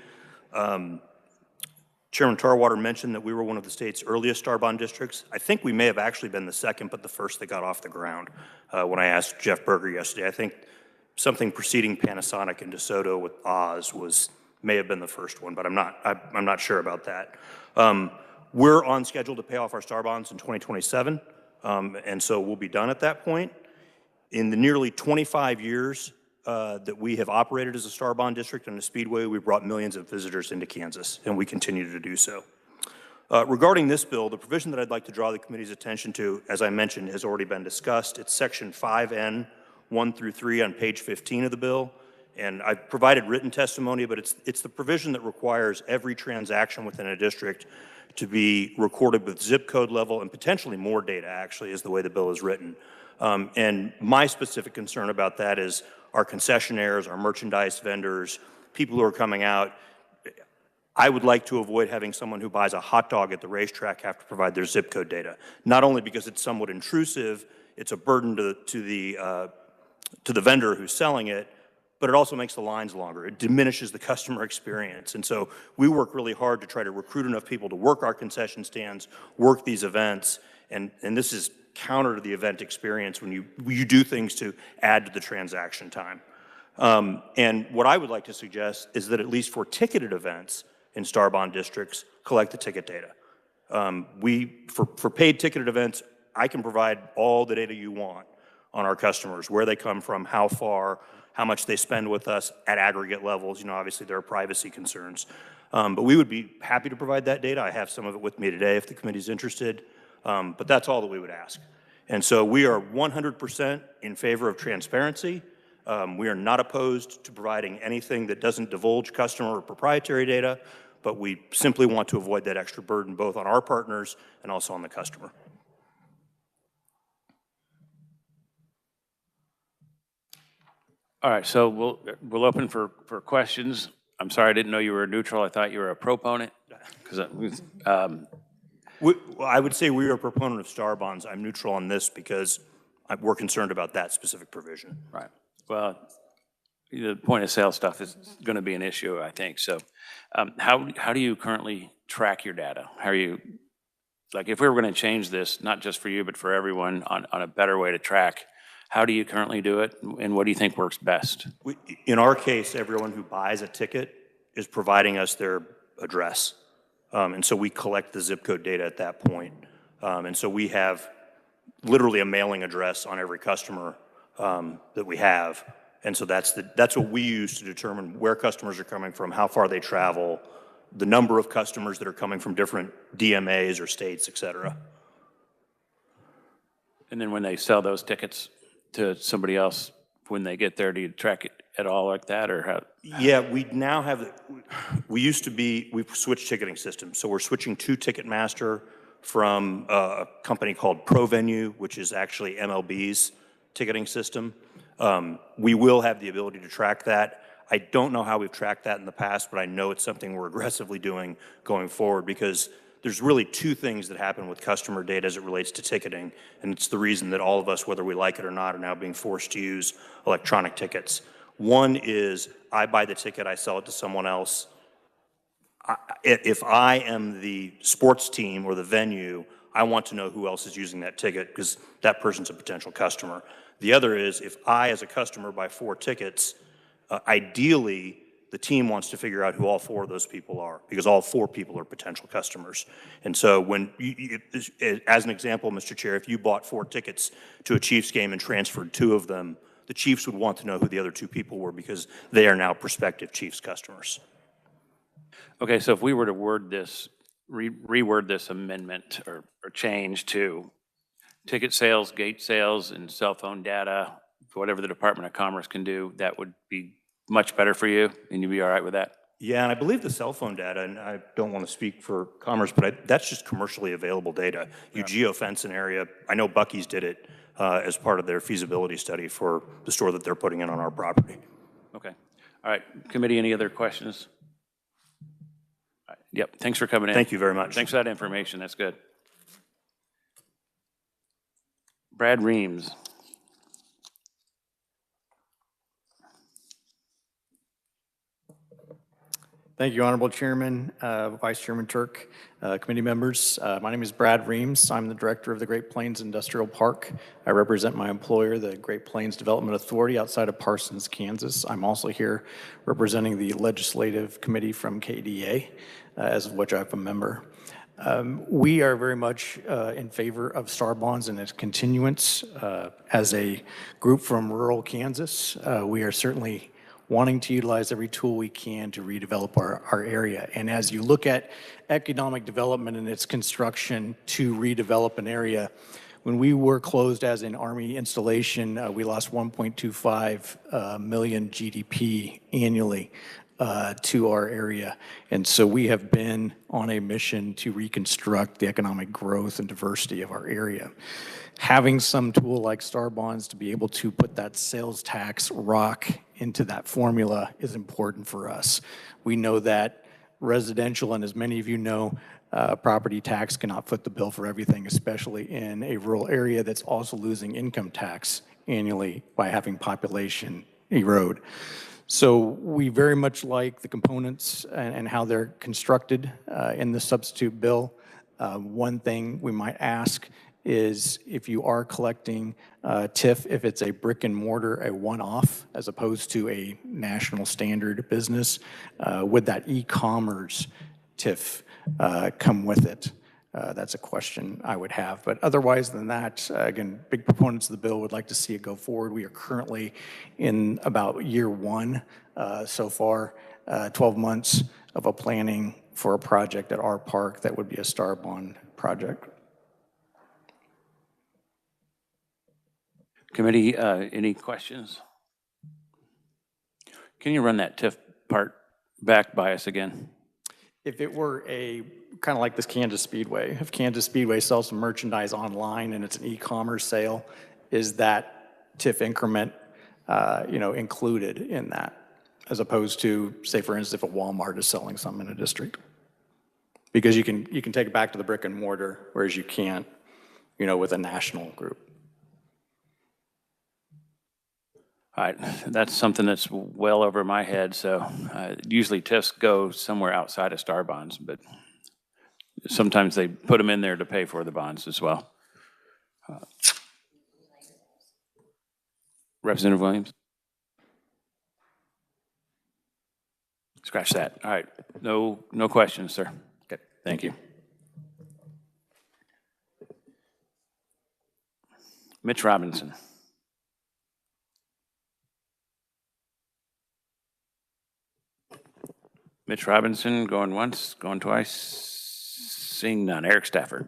Chairman Tarwater mentioned that we were one of the state's earliest star bond districts. I think we may have actually been the second, but the first that got off the ground. When I asked Jeff Berger yesterday, I think something preceding Panasonic and DeSoto with Oz may have been the first one, but I'm not sure about that. We're on schedule to pay off our star bonds in 2027, and so we'll be done at that point. In the nearly 25 years that we have operated as a star bond district and a speedway, we've brought millions of visitors into Kansas, and we continue to do so. Regarding this bill, the provision that I'd like to draw the committee's attention to, as I mentioned, has already been discussed. It's section 5N, 1 through 3 on page 15 of the bill. And I've provided written testimony, but it's the provision that requires every transaction within a district to be recorded with zip code level and potentially more data, actually, is the way the bill is written. And my specific concern about that is our concessionaires, our merchandise vendors, people who are coming out. I would like to avoid having someone who buys a hot dog at the racetrack have to provide their zip code data. Not only because it's somewhat intrusive, it's a burden to the vendor who's selling it, but it also makes the lines longer. It diminishes the customer experience. And so we work really hard to try to recruit enough people to work our concession stands, work these events, and this is counter to the event experience when you do things to add to the transaction time. And what I would like to suggest is that at least for ticketed events in Star Bond districts, collect the ticket data. For paid ticketed events, I can provide all the data you want on our customers, where they come from, how far, how much they spend with us at aggregate levels. You know, obviously there are privacy concerns. But we would be happy to provide that data. I have some of it with me today if the committee's interested. But that's all that we would ask. And so we are 100% in favor of transparency. We are not opposed to providing anything that doesn't divulge customer or proprietary data, but we simply want to avoid that extra burden both on our partners and also on the customer. All right, so we'll open for questions. I'm sorry, I didn't know you were neutral. I thought you were a proponent. Because I would say we are a proponent of Star Bonds. I'm neutral on this because we're concerned about that specific provision. Right. Well, the point of sale stuff is going to be an issue, I think. So how do you currently track your data? How are you, like if we were going to change this, not just for you, but for everyone on a better way to track, how do you currently do it? And what do you think works best? In our case, everyone who buys a ticket is providing us their address. And so we collect the zip code data at that point. And so we have literally a mailing address on every customer that we have. And so that's what we use to determine where customers are coming from, how far they travel, the number of customers that are coming from different DMAs or states, et cetera. And then when they sell those tickets to somebody else, when they get there, do you track it at all like that, or how? Yeah, we now have, we've switched ticketing systems. So we're switching to Ticketmaster from a company called ProVenue, which is actually MLB's ticketing system. We will have the ability to track that. I don't know how we've tracked that in the past, but I know it's something we're aggressively doing going forward because there's really two things that happen with customer data as it relates to ticketing, and it's the reason that all of us, whether we like it or not, are now being forced to use electronic tickets. One is I buy the ticket, I sell it to someone else. If I am the sports team or the venue, I want to know who else is using that ticket because that person's a potential customer. The other is if I, as a customer, buy 4 tickets, ideally, the team wants to figure out who all 4 of those people are because all 4 people are potential customers. And so when, as an example, Mr. Chair, if you bought 4 tickets to a Chiefs game and transferred 2 of them, the Chiefs would want to know who the other 2 people were because they are now prospective Chiefs customers. Okay, so if we were to word this, reword this amendment or change to ticket sales, gate sales, and cell phone data, whatever the Department of Commerce can do, that would be much better for you, and you'd be all right with that? Yeah, and I believe the cell phone data, and I don't want to speak for Commerce, but that's just commercially available data. You geofence an area. I know Buc-ee's did it as part of their feasibility study for the store that they're putting in on our property. Okay. All right. Committee, any other questions? All right. Yep. Thanks for coming in. Thank you very much. Thanks for that information. That's good. Brad Reams. Thank you, Honorable Chairman, Vice Chairman Turk, committee members. My name is Brad Reams. I'm the director of the Great Plains Industrial Park. I represent my employer, the Great Plains Development Authority outside of Parsons, Kansas. I'm also here representing the Legislative Committee from KDA, as of which I'm a member. We are very much in favor of Star Bonds and its continuance. As a group from rural Kansas, we are certainly wanting to utilize every tool we can to redevelop our area. And as you look at economic development and its construction to redevelop an area, when we were closed as an Army installation, we lost 1.25 million GDP annually to our area. And so we have been on a mission to reconstruct the economic growth and diversity of our area. Having some tool like Star Bonds to be able to put that sales tax rock into that formula is important for us. We know that residential, and as many of you know, property tax cannot foot the bill for everything, especially in a rural area that's also losing income tax annually by having population erode. So we very much like the components and how they're constructed in the substitute bill. One thing we might ask is if you are collecting TIF, if it's a brick and mortar, a one-off, as opposed to a national standard business, would that e-commerce TIF come with it? That's a question I would have. But otherwise than that, again, big proponents of the bill would like to see it go forward. We are currently in about year one so far, 12 months of a planning for a project at our park that would be a star bond project. Committee, any questions? Can you run that TIF part back by us again? If it were a, kind of like this Kansas Speedway, if Kansas Speedway sells some merchandise online and it's an e-commerce sale, is that TIF increment, included in that? As opposed to, say, for instance, if a Walmart is selling something in a district? Because you can take it back to the brick and mortar, whereas you can't, with a national group. All right, that's something that's well over my head, so usually TIFs go somewhere outside of star bonds, but sometimes they put them in there to pay for the bonds as well. Representative Williams? Scratch that. All right, no questions, sir. Okay, thank you. Mitch Robinson. Mitch Robinson, going once, going twice, seeing none. Eric Stafford.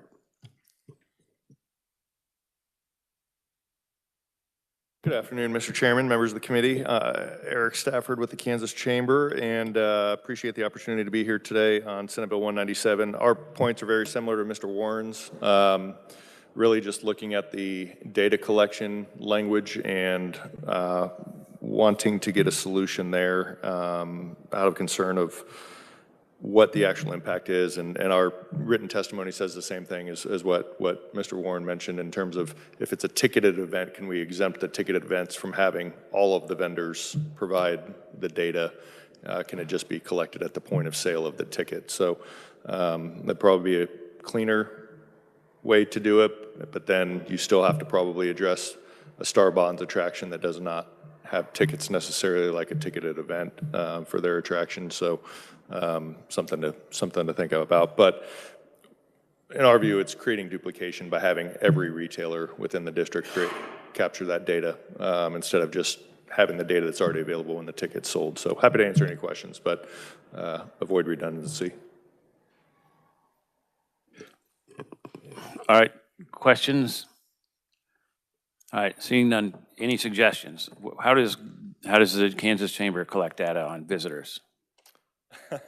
Good afternoon, Mr. Chairman, members of the committee. Eric Stafford with the Kansas Chamber, and appreciate the opportunity to be here today on Senate Bill 197. Our points are very similar to Mr. Warren's. Really just looking at the data collection language and wanting to get a solution there out of concern of what the actual impact is. And our written testimony says the same thing as what Mr. Warren mentioned in terms of if it's a ticketed event, can we exempt the ticketed events from having all of the vendors provide the data? Can it just be collected at the point of sale of the ticket? So that'd probably be a cleaner way to do it, but then you still have to probably address a Star Bonds attraction that does not have tickets necessarily like a ticketed event for their attraction. So something to think about. But in our view, it's creating duplication by having every retailer within the district capture that data instead of just having the data that's already available when the ticket's sold. So happy to answer any questions, but avoid redundancy. All right, questions? All right, seeing none, any suggestions? How does the Kansas Chamber collect data on visitors? I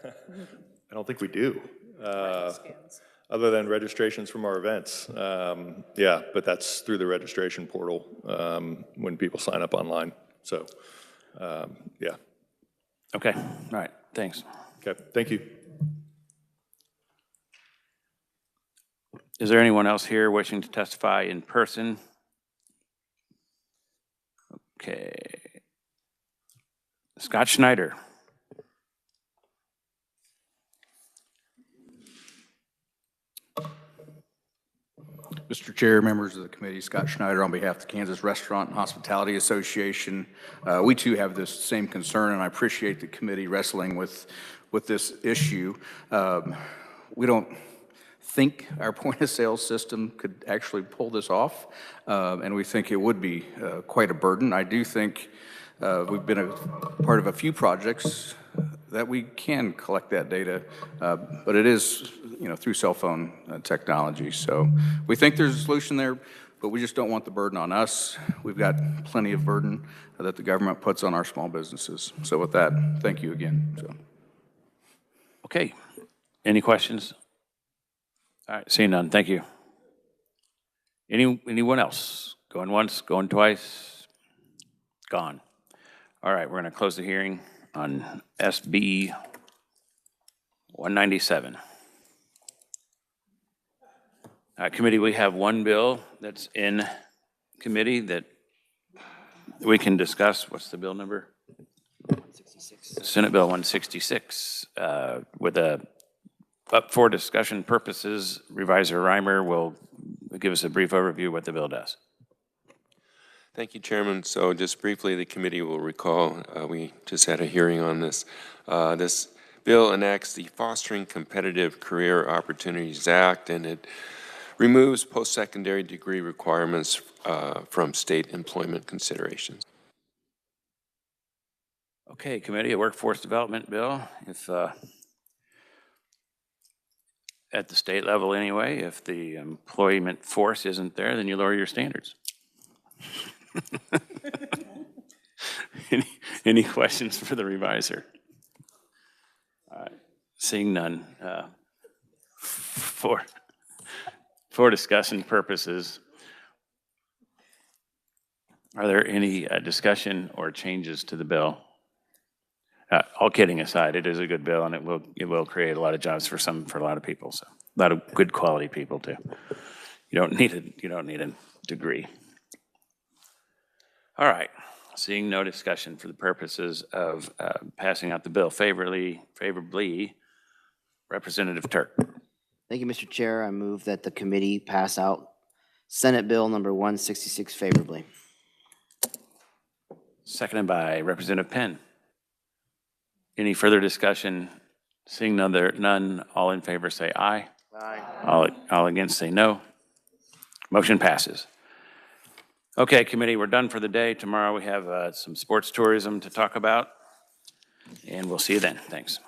don't think we do, other than registrations from our events. Yeah, but that's through the registration portal when people sign up online. So, yeah. Okay, all right, thanks. Okay, thank you. Is there anyone else here wishing to testify in person? Okay. Scott Schneider. Mr. Chair, members of the committee, Scott Schneider on behalf of the Kansas Restaurant and Hospitality Association. We too have this same concern, and I appreciate the committee wrestling with this issue. We don't think our point-of-sale system could actually pull this off, and we think it would be quite a burden. I do think we've been a part of a few projects that we can collect that data, but it is, through cell phone technology. So we think there's a solution there, but we just don't want the burden on us. We've got plenty of burden that the government puts on our small businesses. So with that, thank you again. So. Okay, any questions? All right, seeing none, thank you. Anyone else? Going once, going twice? Gone. All right, we're gonna close the hearing on SB 197. Committee, we have one bill that's in committee that we can discuss. What's the bill number? 166. Senate Bill 166. With up for discussion purposes, Revisor Reimer will give us a brief overview of what the bill does. Thank you, Chairman. So just briefly, the committee will recall we just had a hearing on this. This bill enacts the Fostering Competitive Career Opportunities Act, and it removes post-secondary degree requirements from state employment considerations. Okay, Committee, a Workforce Development Bill. If at the state level anyway, if the employment force isn't there, then you lower your standards. Any questions for the revisor? Seeing none, for discussion purposes, are there any discussion or changes to the bill? All kidding aside, it is a good bill, and it will create a lot of jobs for a lot of people. So a lot of good quality people too. You don't need a degree. All right. Seeing no discussion for the purposes of passing out the bill favorably, Representative Turk. Thank you, Mr. Chair. I move that the committee pass out Senate Bill number 166 favorably. Seconded by Representative Penn. Any further discussion? Seeing none, all in favor say aye. Aye. All against say no. Motion passes. Okay, committee, we're done for the day. Tomorrow we have some sports tourism to talk about, and we'll see you then. Thanks.